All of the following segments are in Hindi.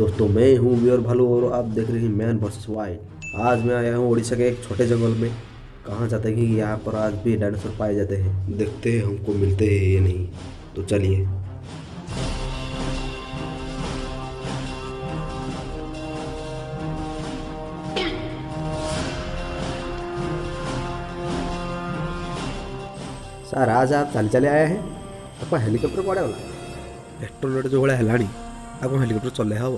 दोस्तों मैं हूँ वीर भालू और आप देख रहे हैं मैन वर्सेस वाइल्ड। आज मैं आया हूँ उड़ीसा के एक छोटे जंगल में। कहाँ जाते हैं कि यहाँ पर आज भी डायनासोर पाए जाते हैं। देखते हैं हमको मिलते हैं या नहीं। तो चलिए। सर आज आप चल चले आए हैं। आपको हेलीकॉप्टर पड़े वाला पेट्रोल रेट जो भाया है आपको हेलीकॉप्टर चले हम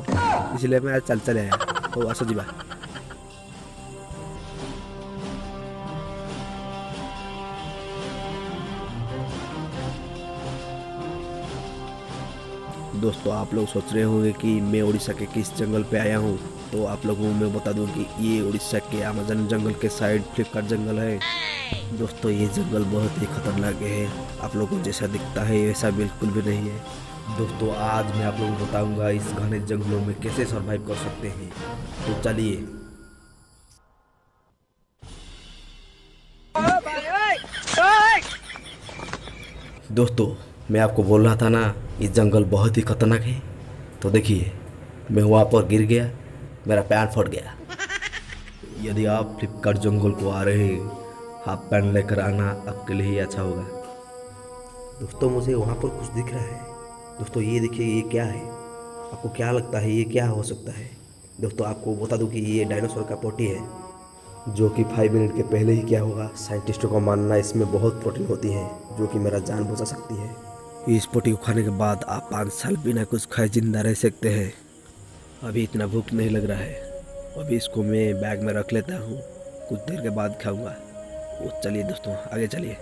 इसलिए मैं आज चल चले आया हो आस जा। दोस्तों आप लोग सोच रहे होंगे कि मैं उड़ीसा के किस जंगल पे आया हूँ। तो आप लोगों को मैं बता दूं कि ये उड़ीसा के अमेज़न जंगल के साइड फ्लिपकार्ट जंगल है। दोस्तों ये जंगल बहुत ही खतरनाक है। आप लोगों को जैसा दिखता है वैसा बिल्कुल भी नहीं है। दोस्तों आज मैं आप लोगों को बताऊंगा इस घने जंगलों में कैसे सरवाइव कर सकते हैं। तो चलिए। दोस्तों मैं आपको बोल रहा था ना ये जंगल बहुत ही खतरनाक है। तो देखिए मैं वहाँ पर गिर गया, मेरा पैर फट गया। यदि आप फ्लिपकार्ट जंगल को आ रहे हैं हाफ पैंट लेकर आना आपके लिए ही अच्छा होगा। दोस्तों मुझे वहाँ पर कुछ दिख रहा है। दोस्तों ये देखिए ये क्या है। आपको क्या लगता है ये क्या हो सकता है। दोस्तों आपको बता दूं कि ये डायनासोर का पोटी है जो कि 5 मिनट के पहले ही क्या होगा। साइंटिस्टों का मानना है इसमें बहुत प्रोटीन होती है जो कि मेरा जान बचा सकती है। इस पोटी को खाने के बाद आप 5 साल बिना कुछ खाए जिंदा रह सकते हैं। अभी इतना भूख नहीं लग रहा है। अभी इसको मैं बैग में रख लेता हूँ, कुछ देर के बाद खाऊंगा। वो चलिए दोस्तों आगे चलिए।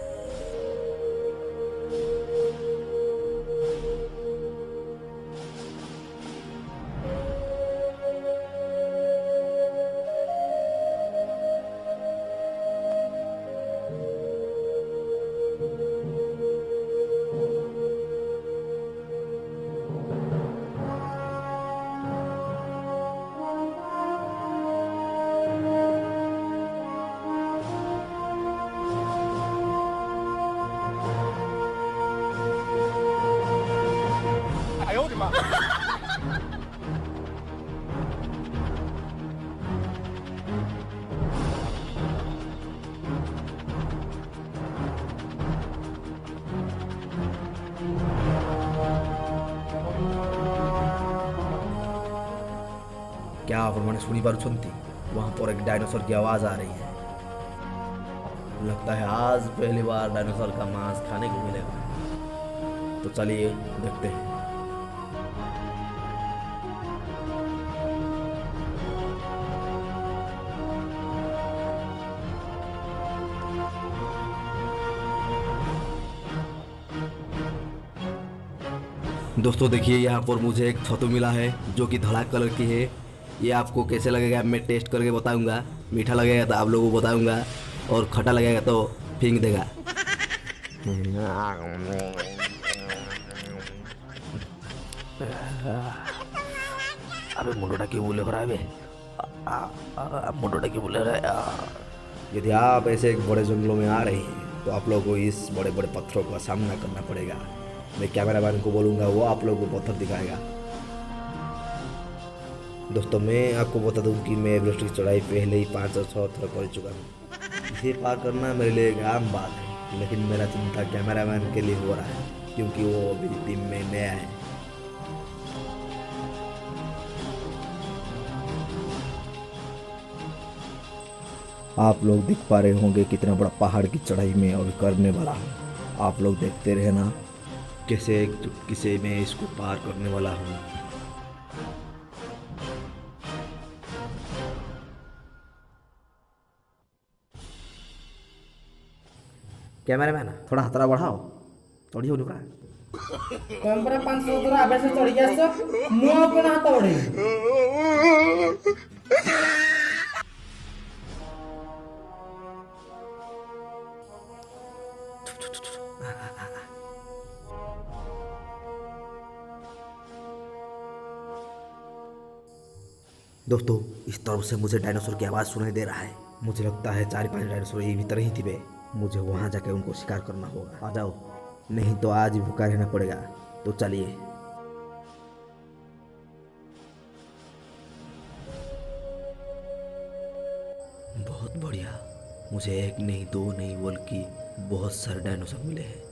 क्या आप मैंने सुनी पारुछंती वहाँ पर एक डायनासोर की आवाज़ आ रही है। लगता है आज पहली बार डायनासोर का मांस खाने को मिलेगा। तो चलिए देखते हैं। दोस्तों देखिए यहाँ पर मुझे एक छतु मिला है जो कि धड़ा कलर की है। ये आपको कैसे लगेगा मैं टेस्ट करके बताऊंगा। मीठा लगेगा तो आप लोगों को बताऊंगा और खट्टा लगेगा तो फेंक देगा। अबे मुंडोटा क्यों बोले रहा है मुंडोटा क्यों बोले रहा है। यदि आप ऐसे एक बड़े जंगलों में आ रहे हैं तो आप लोगों को इस बड़े बड़े पत्थरों का सामना करना पड़ेगा। मैं कैमरामैन को बोलूँगा वो आप लोगों को पत्थर दिखाएगा। दोस्तों मैं आपको बता दूं कि मैं एवरेस्ट की चढ़ाई पहले ही 5 और 6 थर कर चुका हूँ। इसे पार करना मेरे लिए एक आम बात है, लेकिन मेरा चिंता कैमरामैन के लिए हो रहा है क्योंकि वो अभी टीम में नया है। आप लोग देख पा रहे होंगे कितना बड़ा पहाड़ की चढ़ाई में और करने वाला हूँ। आप लोग देखते रहना कैसे एक चुटकी से मैं इसको पार करने वाला हूँ। कैमरामैन थोड़ा हथरा बढ़ाओ चढ़ी हो पूरा ତମେ 500 ଥର ଆବେଶ ଚଢିକି ଆସିଛ ମୁଁ ଆଉ କଣ ହାତ ବଢେଇବି। दोस्तों इस तरफ से मुझे डायनासोर की आवाज़ सुनाई दे रहा है। मुझे लगता है 4-5 डायनासोर यही भीतर ही थे। मुझे वहाँ जाकर उनको शिकार करना होगा। आ जाओ नहीं तो आज ही भूखा रहना पड़ेगा। तो चलिए। बढ़िया। मुझे एक नहीं दो नहीं बल्कि बहुत सारे डायनासोर मिले हैं।